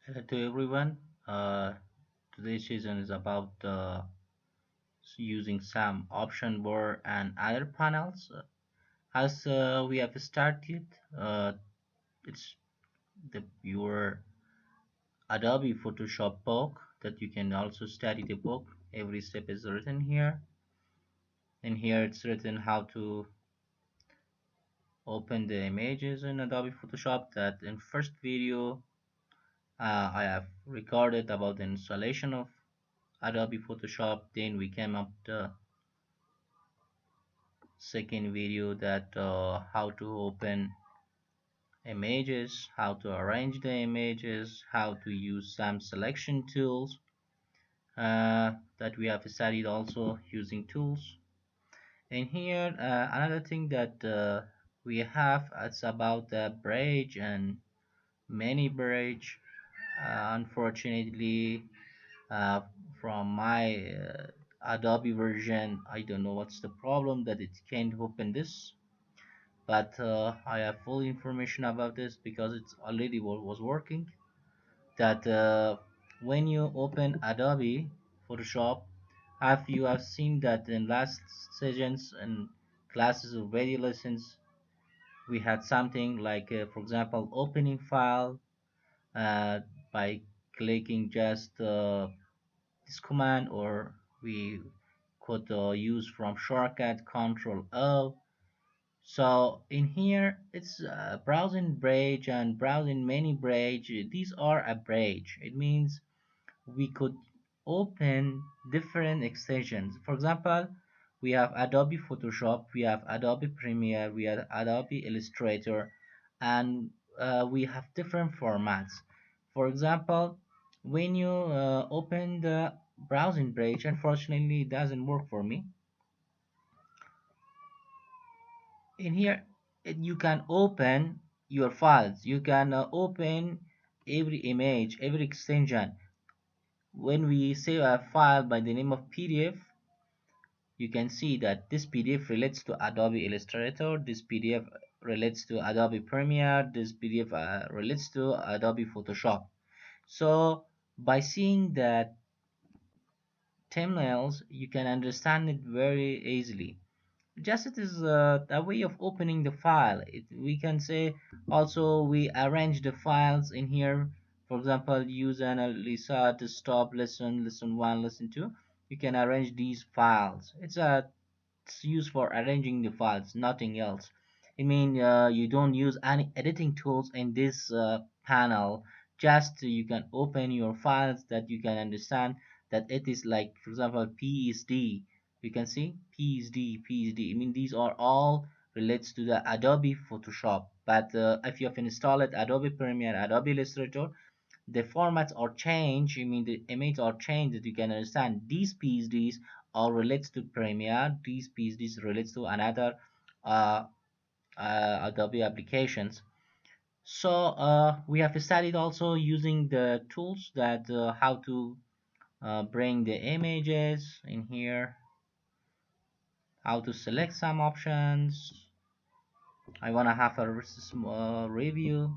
Hello to everyone. Today's session is about using some option bar and other panels. As we have started, it's your Adobe Photoshop book that you can also study the book. Every step is written here. And here it's written how to open the images in Adobe Photoshop. That in first video I have recorded about the installation of Adobe Photoshop. Then we came up the second video that how to open images, how to arrange the images, how to use some selection tools that we have studied also using tools. And here another thing that we have, it's about the bridge and many bridge. Unfortunately, uh, from my Adobe version, I don't know what's the problem that it can't open this, but I have full information about this because it's already was working. That when you open Adobe Photoshop, have you have seen that in last sessions and classes or video lessons, we had something like, for example, opening file uh, by clicking just this command, or we could use from shortcut Control O. So in here, it's browsing bridge and browsing many bridge. These are a bridge. It means we could open different extensions. For example, we have Adobe Photoshop, we have Adobe Premiere, we have Adobe Illustrator, and we have different formats. For example, when you open the browsing bridge, unfortunately, it doesn't work for me. In here you can open your files, you can open every image, every extension. When we save a file by the name of PDF, you can see that this PDF relates to Adobe Illustrator, this PDF relates to Adobe Premiere, this PDF relates to Adobe Photoshop. So by seeing that thumbnails, you can understand it very easily. Just it is a way of opening the file. We can say also we arrange the files in here. For example, use analysa to stop lesson 1, lesson 2. You can arrange these files. It's used for arranging the files, nothing else. I mean, you don't use any editing tools in this panel. Just you can open your files that you can understand that it is like, for example, PSD. You can see PSD. I mean, these are all relates to the Adobe Photoshop. But if you have installed Adobe Premiere, Adobe Illustrator, the formats are changed. I mean, the images are changed. That you can understand these PSDs are related to Premiere. These PSDs relates to another uh, Adobe applications. So we have studied also using the tools that how to bring the images in here, how to select some options. I want to have a small review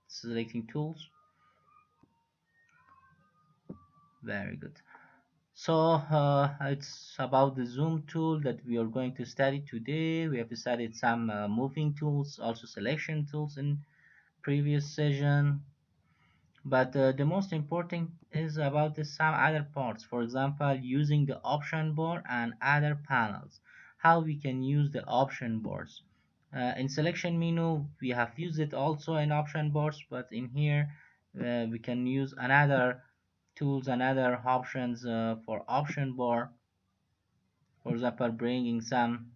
selecting tools. Very good. So it's about the zoom tool that we are going to study today. We have studied some moving tools, also selection tools in previous session. But the most important is about some other parts. For example, using the option bar and other panels. How we can use the option bars. In selection menu, we have used it also in option bars, but in here we can use another tools and other options for option bar. For example, bringing some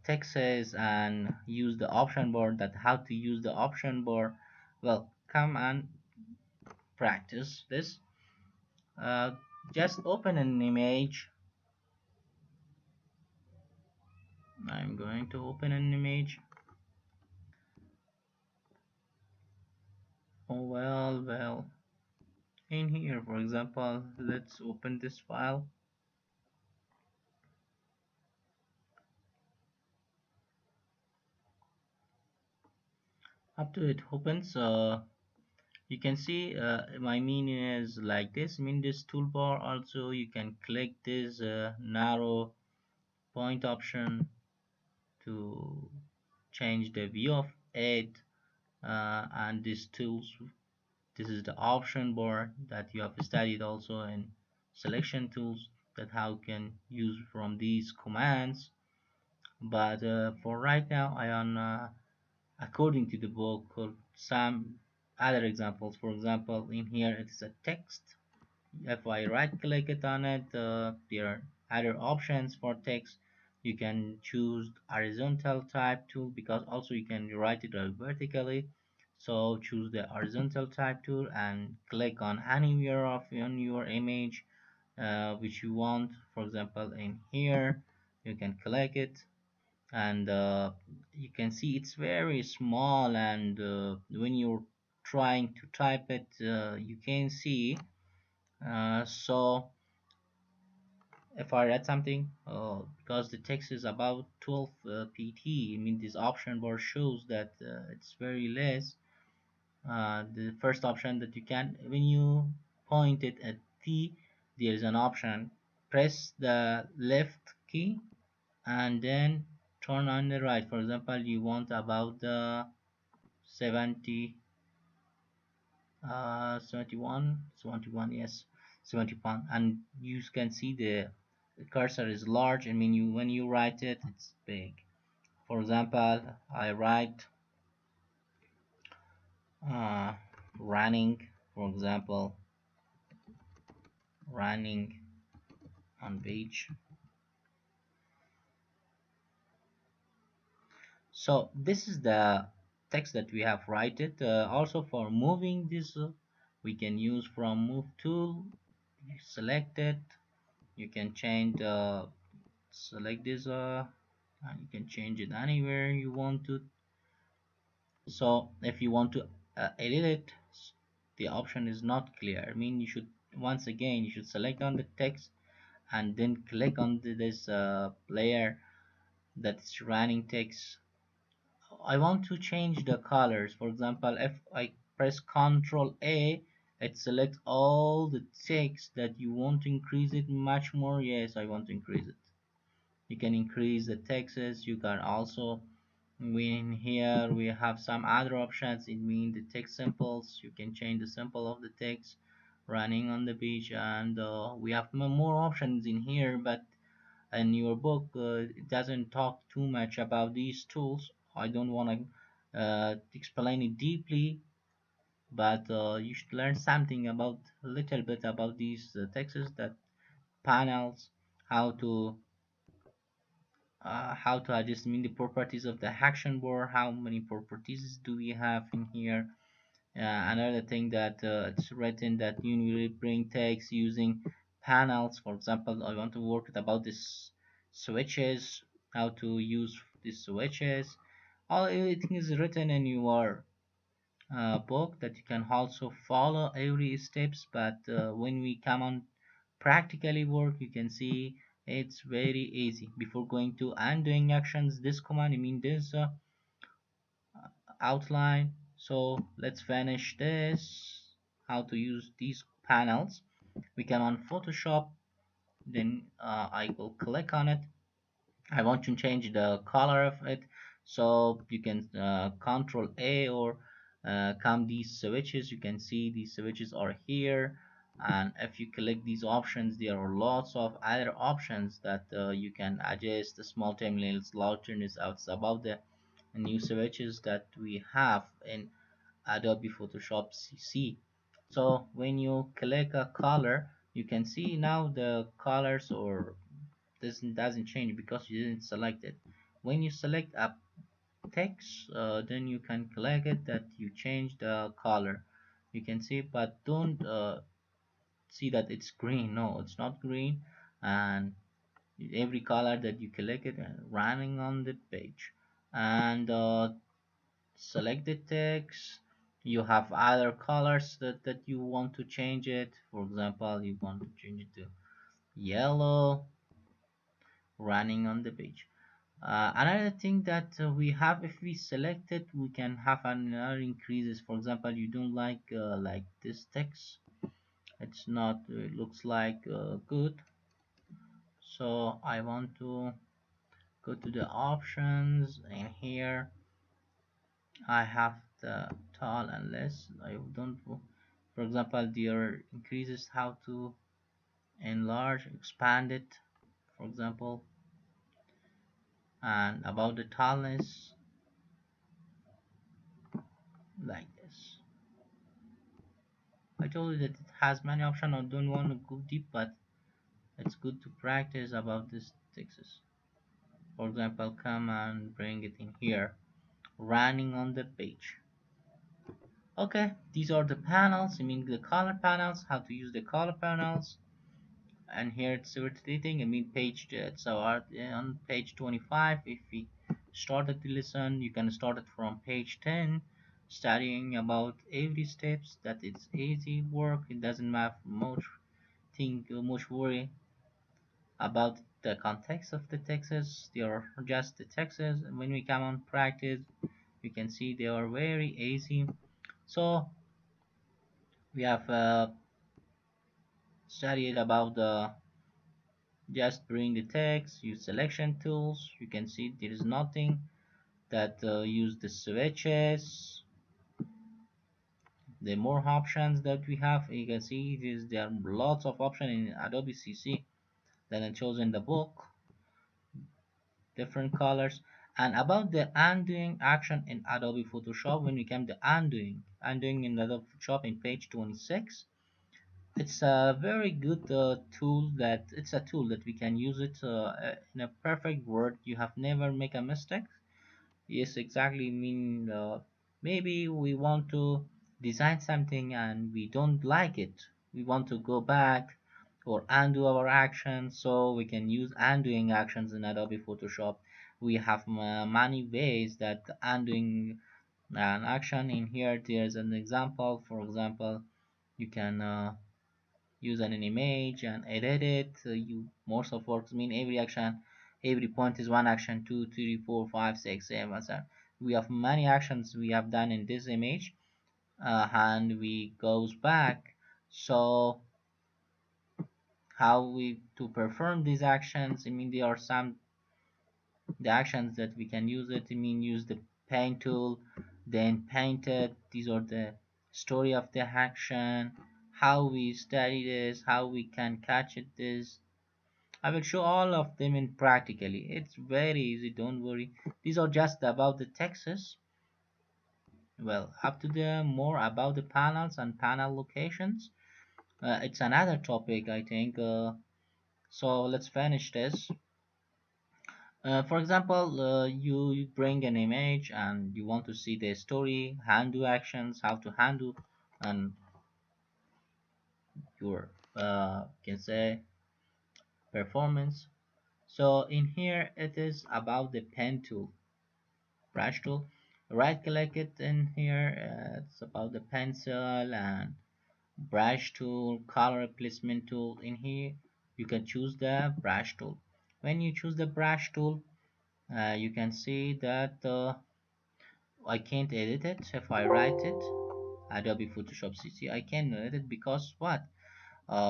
texts and use the option bar. That how to use the option bar. Well, come and practice this. uh, just open an image. I'm going to open an image. Oh, well, in here, for example, let's open this file. Up to it opens. You can see my meaning is like this. In this toolbar also you can click this narrow point option to change the view of it, and these tools, this is the option bar that you have studied also in selection tools, that how you can use from these commands. But for right now I am according to the book some other examples. For example, in here it's a text. If I right click it on it, there are other options for text. You can choose horizontal type tool, because also you can write it vertically. So choose the horizontal type tool and click on anywhere of on your image which you want. For example, in here you can click it, and you can see it's very small, and when you're trying to type it you can see. So if I read something, because the text is about 12 pt, I mean this option bar shows that it's very less. The first option that you can, when you point it at T, there is an option. Press the left key and then turn on the right. For example, you want about the 70 71, yes, 71, and you can see the cursor is large. I mean, you when you write it, it's big. For example, I write uh, running, for example, running on page. So this is the text that we have write it. Also for moving this, we can use from move tool. You select it. You can change the select this and you can change it anywhere you want to. So if you want to edit it, the option is not clear. I mean, you should, once again, you should select on the text and then click on this layer that's running text. I want to change the colors. For example, if I press Ctrl A, it selects all the text that you want to increase it much more. Yes, I want to increase it. You can increase the texts. You can also, in here we have some other options. It means the text symbols. You can change the symbol of the text running on the page, and we have more options in here. But in your book, it doesn't talk too much about these tools. I don't want to explain it deeply, but you should learn something about a little bit about these texts, that panels, how to adjust, I mean, the properties of the action bar. How many properties do we have in here? Another thing that it's written that you will bring text using panels. For example, I want to work about this switches, how to use these switches. All everything is written in your book, that you can also follow every steps. But when we come on practically work, you can see it's very easy. Before going to undoing actions, this command, I mean this outline. So let's finish this, how to use these panels. We come on Photoshop, then I will click on it. I want to change the color of it, so you can Control A, or come these switches. You can see these switches are here, and if you click these options, there are lots of other options that you can adjust. The small thumbnails, largeness, out about the new switches that we have in Adobe Photoshop CC. So when you click a color, you can see now the colors, or this doesn't change because you didn't select it. When you select a text, then you can click it that you change the color. You can see, but don't see that it's green. No, it's not green, and every color that you click it running on the page. And select the text. You have other colors that you want to change it. For example, you want to change it to yellow, running on the page. Another thing that we have, if we select it, we can have another increases. For example, you don't like this text, it's not it looks like good, so I want to go to the options, and here I have the tall and less. I don't, for example, there increases how to enlarge, expand it, for example, and about the tallness, like this. I told you that it has many options. I don't want to go deep, but it's good to practice about this texts. For example, come and bring it in here, running on the page. Okay, these are the panels. I mean the color panels, how to use the color panels. And here it's rotating. I mean page, so on page 25, if we started the lesson, you can start it from page 10, studying about every steps. That it's easy work. It doesn't matter much much worry about the context of the texts. They are just the texts. When we come on practice, you can see they are very easy. So we have studied about the just bring the text, use selection tools. You can see there is nothing that use the switches. The more options that we have, you can see there are lots of options in Adobe CC that are chosen in the book, different colors. And about the undoing action in Adobe Photoshop, when we come to undoing in Adobe Photoshop in page 26, it's a very good tool. That it's a tool that we can use it in a perfect word. You have never make a mistake. Yes, exactly. Mean maybe we want to design something and we don't like it. We want to go back or undo our actions, so we can use undoing actions in Adobe Photoshop. We have many ways that undoing an action. In here there's an example. For example, you can use an image and edit it. You most of works mean every action, every point is one action, two, three, four, five, six, seven, so we have many actions we have done in this image, and we goes back. So how we to perform these actions, I mean there are some the actions that we can use it. I mean use the paint tool, then paint it. These are the story of the action, how we study this, how we can catch it this. I will show all of them in practically. It's very easy, don't worry. These are just about the texts. Well, up to the more about the panels and panel locations. It's another topic, I think. So let's finish this. For example, you bring an image and you want to see the story, handle actions, how to handle, and your can say performance. So in here it is about the pen tool, brush tool. Right click it in here. It's about the pencil and brush tool, color replacement tool. In here you can choose the brush tool. When you choose the brush tool, you can see that I can't edit it. If I write it Adobe Photoshop CC, I can edit it because what?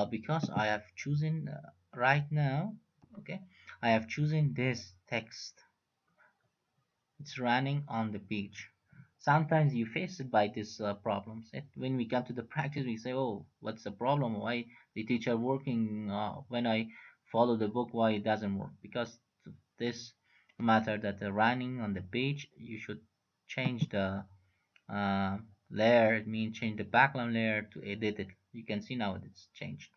Because I have chosen right now, okay, I have chosen this text. It's running on the page. Sometimes you face it by these problems. When we come to the practice, we say, "Oh, what's the problem? Why the teacher working when I follow the book? Why it doesn't work?" Because this matter that running on the page, you should change the uh, layer. It means change the background layer to edit it. You can see now it's changed.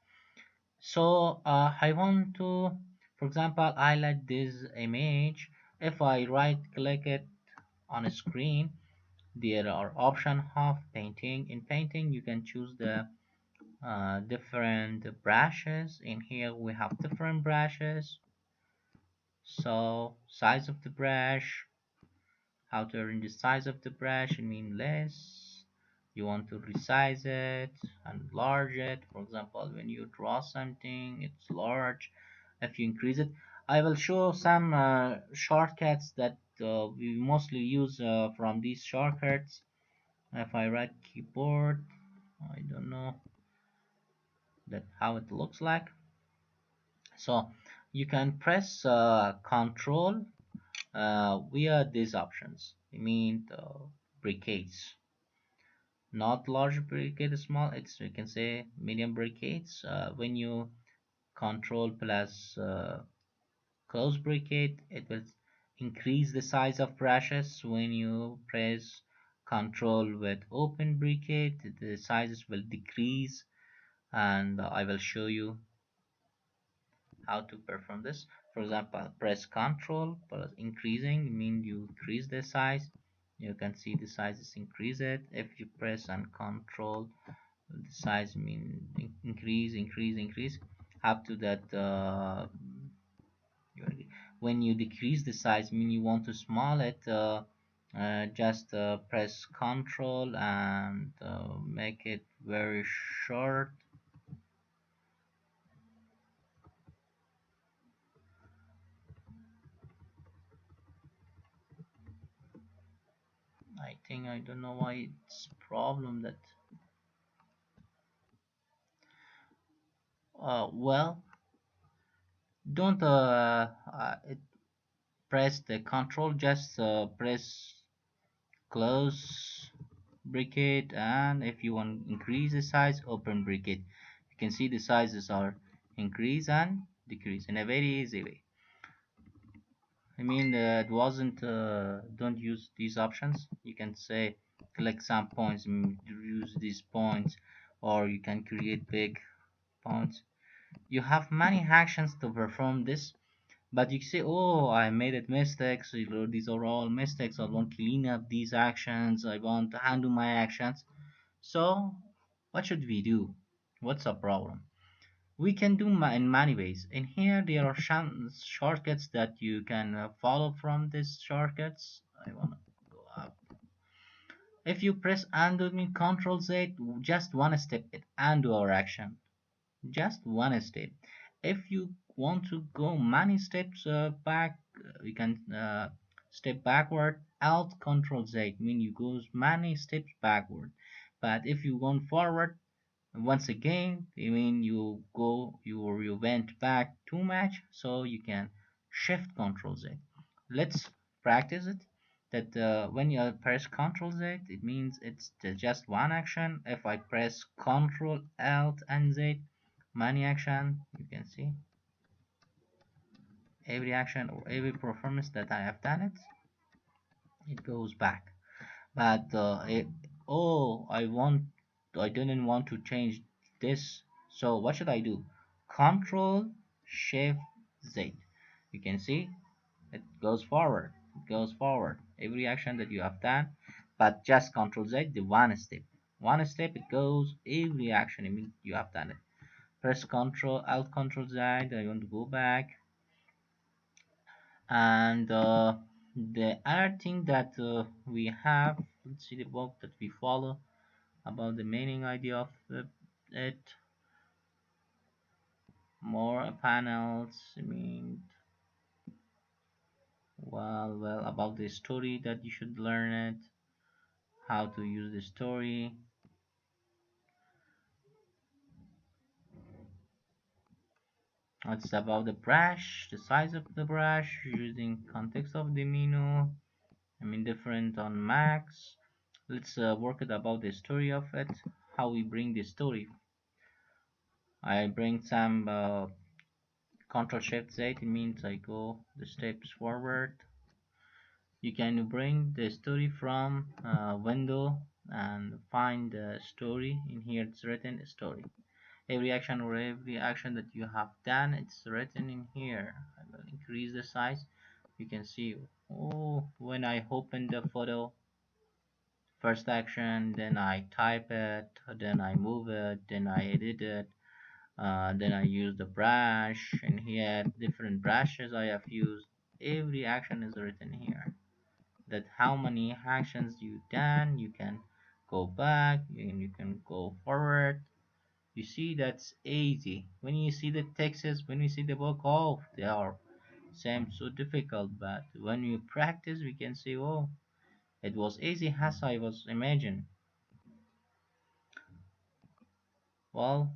So I want to, for example, highlight this image. If I right click it on a screen, there are option of painting. In painting you can choose the different brushes. In here we have different brushes, so size of the brush, how to arrange the size of the brush. I mean less, you want to resize it and enlarge it. For example, when you draw something it's large. If you increase it, I will show some shortcuts that we mostly use from these shortcuts. If I write keyboard, I don't know that how it looks like. So you can press control via these options. I mean briquettes, not large briquette, small. It's you can say medium briquettes. When you control plus close briquette, it will increase the size of brushes. When you press control with open briquette, the sizes will decrease, and I will show you how to perform this. For example, press Ctrl plus increasing means you increase the size. You can see the size is increased. If you press and Ctrl, the size mean increase, increase, increase up to that. When you decrease the size, mean you want to small it. Just press Ctrl and make it very short. I think I don't know why it's problem that well, don't press the control, just press close bracket, and if you want to increase the size, open bracket. You can see the sizes are increase and decrease in a very easy way. I mean, it wasn't don't use these options. You can say collect some points, use these points, or you can create big points. You have many actions to perform this, but you say, oh, I made it mistakes. These are all mistakes. I want to clean up these actions. I want to handle my actions. So what should we do? What's the problem? We can do in many ways. In here, there are shortcuts that you can follow from these shortcuts. I want to go up. If you press undo, mean Control Z, just one step, it undo our action. Just one step. If you want to go many steps back, you can step backward. Alt Control Z mean you goes many steps backward. But if you go forward, once again, I mean you went back too much, so you can Shift Control Z. Let's practice it. That when you press Control Z, it means it's just one action. If I press Control Alt and Z, many action, you can see every action or every performance that I have done it goes back. But oh, I didn't want to change this. So what should I do? Control Shift Z. You can see it goes forward. It goes forward. Every action that you have done, but just Control Z, the one step. One step it goes every action. I mean you have done it. Press Control Alt Control Z. I want to go back. And the other thing that we have, let's see the book that we follow about the meaning idea of it. More panels, I mean, well, about the story that you should learn it, how to use the story. It's about the brush, the size of the brush, using context of the menu. I mean, different on Macs. Let's work it about the story of it, how we bring the story. I bring some Control Shift Z. It means I go the steps forward. You can bring the story from window and find the story. In here it's written story. Every action or every action that you have done, it's written in here. I will increase the size. You can see, oh, when I open the photo, first action, then I type it, then I move it, then I edit it, then I use the brush, and here different brushes I have used. Every action is written here. That how many actions you done, you can go back and you can go forward. You see that's easy. When you see the texts, when you see the book, oh, they are seemed so difficult, but when we practice, we can see, oh, it was easy as I was imagining. Well,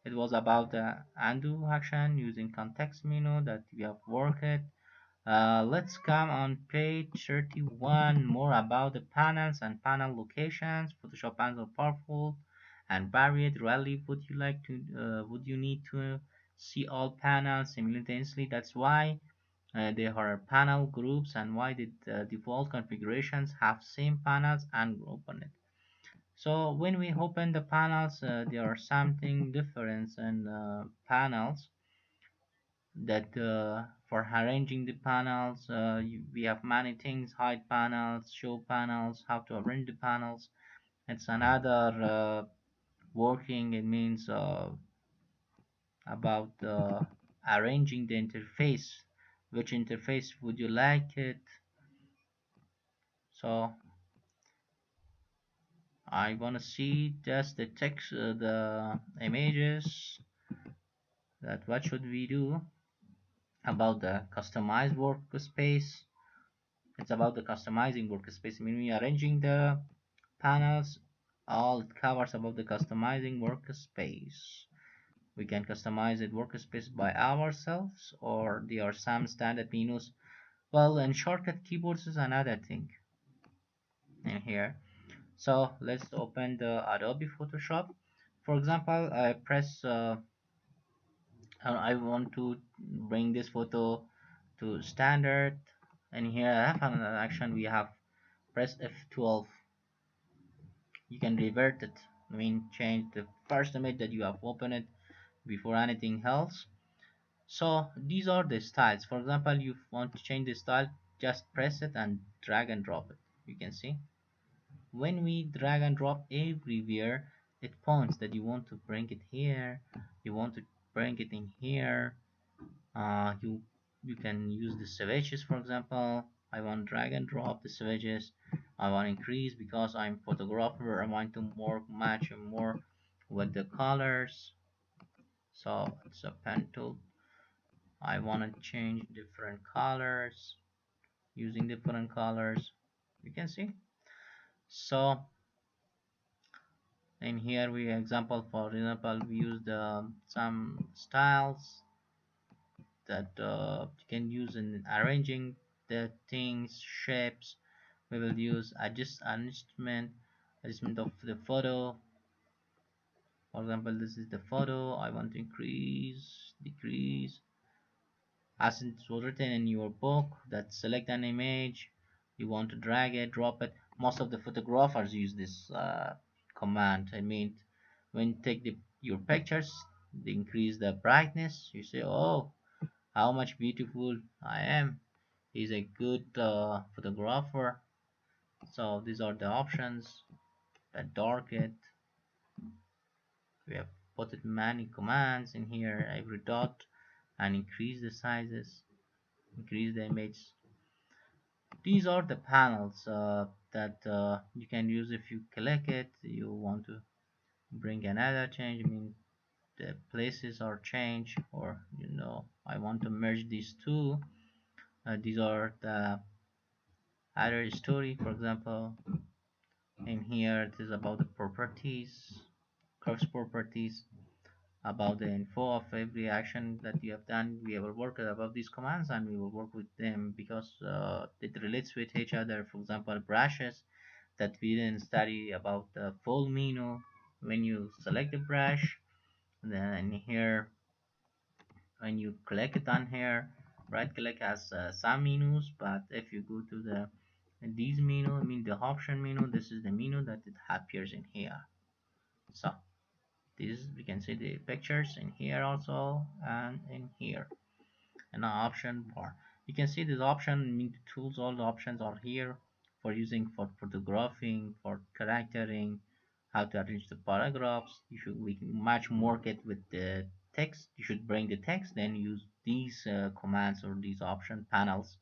it was about the undo action using context menu that we have worked. Let's come on page 31, more about the panels and panel locations. Photoshop panels are powerful and varied. Rarely would you need to see all panels simultaneously. That's why there are panel groups and why the default configurations have same panels and group on it. So when we open the panels, there are something different in panels that for arranging the panels, we have many things: hide panels, show panels, how to arrange the panels. It's another working. It means about arranging the interface. Which interface would you like it? So I want to see just the text, the images. That what should we do about the customized workspace? It's about the customizing workspace. I mean, we are arranging the panels. All it covers about the customizing workspace. We can customize it workspace by ourselves, or there are some standard menus. Well, and shortcut keyboards is another thing in here. So let's open the Adobe Photoshop. For example, I press I want to bring this photo to standard, and here I have another action. We have press F12. You can revert it. I mean, change the first image that you have opened before anything else. So these are the styles. For example, you want to change the style, just press it and drag and drop it. You can see when we drag and drop everywhere, it points that you want to bring it here, you want to bring it in here. You can use the switches. For example, I want drag and drop the switches. I want increase because I'm photographer. I want to more match more with the colors. So it's a pen tool. I want to change different colors using different colors. You can see. So in here we example, for example, we use some styles that you can use in arranging the things, shapes. We will use adjustment of the photo. For example, this is the photo. I want to increase, decrease. As it's written in your book, that select an image, you want to drag it, drop it. Most of the photographers use this command. I mean, when you take your pictures, they increase the brightness. You say, oh, how much beautiful I am. He's a good photographer. So these are the options. That dark it. We have put many commands in here. Every dot and increase the sizes, increase the image. These are the panels that you can use. If you click it, you want to bring another change. I mean, the places are changed, or I want to merge these two. These are the other story. For example, in here it is about the properties, curves properties, about the info of every action that you have done. We will work above these commands and we will work with them because it relates with each other. For example, brushes that we didn't study about the full menu. When you select the brush, then here when you click it on here, right click has some menus, but if you go to these menu, I mean the option menu, this is the menu that it appears in here. So this we can see the pictures in here also and in here and an option bar. You can see this option, I mean the tools, all the options are here for using for photographing, for charactering, how to arrange the paragraphs. We can match mark it with the text. You should bring the text, then use these commands or these option panels.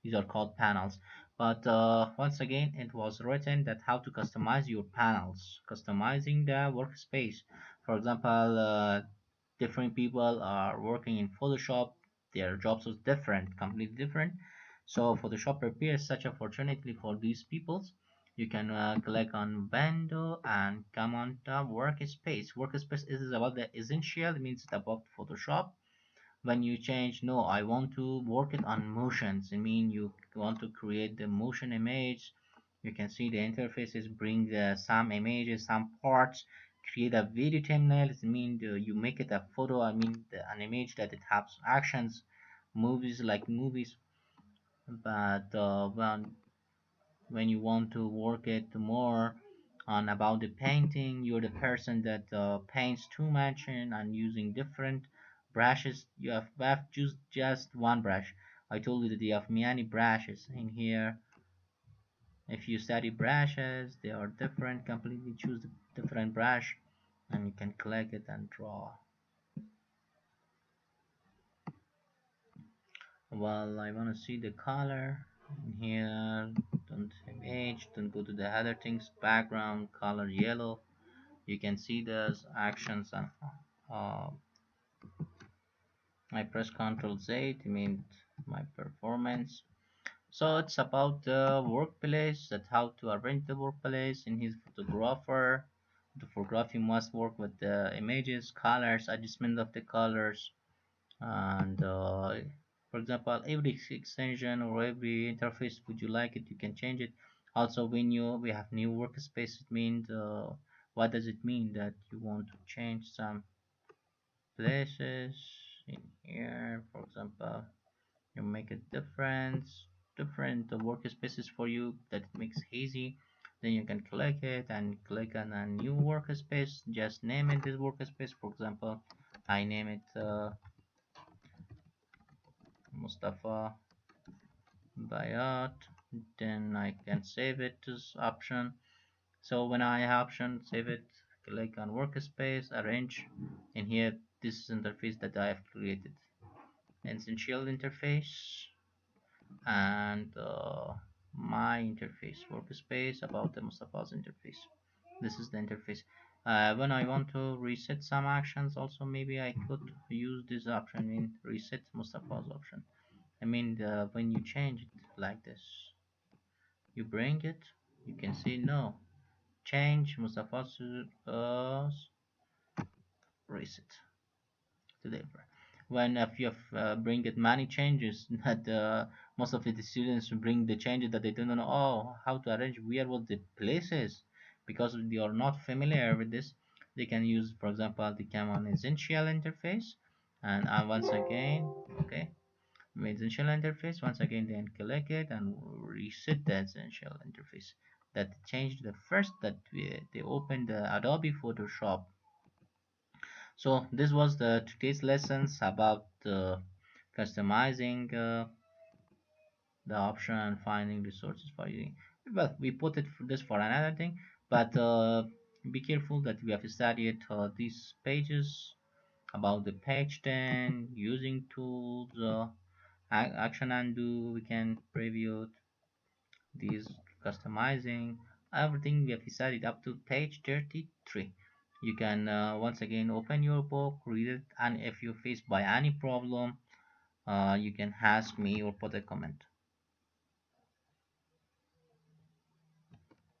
These are called panels. But once again, it was written that how to customize your panels, customizing the workspace. For example, different people are working in Photoshop. their jobs was different, completely different. So Photoshop prepares such opportunity for these peoples. You can click on window and come on top workspace. Workspace is about the essential, it means it's about Photoshop. When you change, no, I want to work it on motions, I mean you want to create the motion image. You can see the interfaces bring some images, some parts, create a video thumbnail, it mean you make it a photo, I mean an image that it has actions, movies like movies. But when you want to work it more on about the painting, you're the person that paints too much and using different brushes, you have just one brush. I told you that you have many brushes in here. If you study brushes, they are different, completely choose a different brush and you can click it and draw. Well, I want to see the color in here. Don't image, don't go to the other things, background color yellow. You can see those actions and uh, I press Ctrl Z, it means my performance. So it's about the workplace, that how to arrange the workplace in his photographer. The photography must work with the images, colors, adjustment of the colors, and for example, every extension or every interface, would you like it, you can change it. Also, when we have new workspace, it means what does it mean that you want to change some places in here. For example, you make a different workspaces for you that it makes easy. Then you can click it and click on a new workspace, just name it this workspace. For example, I name it Mustafa Bayat. Then I can save it to this option. So when I have option save it, click on workspace, arrange. In here, this is interface that I have created, essential interface, and my interface workspace about the Mustafa's interface. This is the interface. When I want to reset some actions, also maybe I could use this option in reset Mustafa's option. I mean, when you change it like this, you bring it, you can see no change Mustafa's reset to the when if you have bring it many changes that most of the students bring the changes that they don't know how to arrange where was the places, because they are not familiar with this. They can use, for example, the come on essential interface, and once again, okay, essential interface, once again then click it and reset the essential interface. That changed the first that they opened the Adobe Photoshop. So this was the today's lessons about customizing the option and finding resources for you. Well, we put it for this for another thing, but be careful that we have studied these pages about the page 10, using tools, action undo, we can preview these, customizing, everything we have decided up to page 33. You can once again open your book, read it, and if you're faced by any problem, you can ask me or put a comment.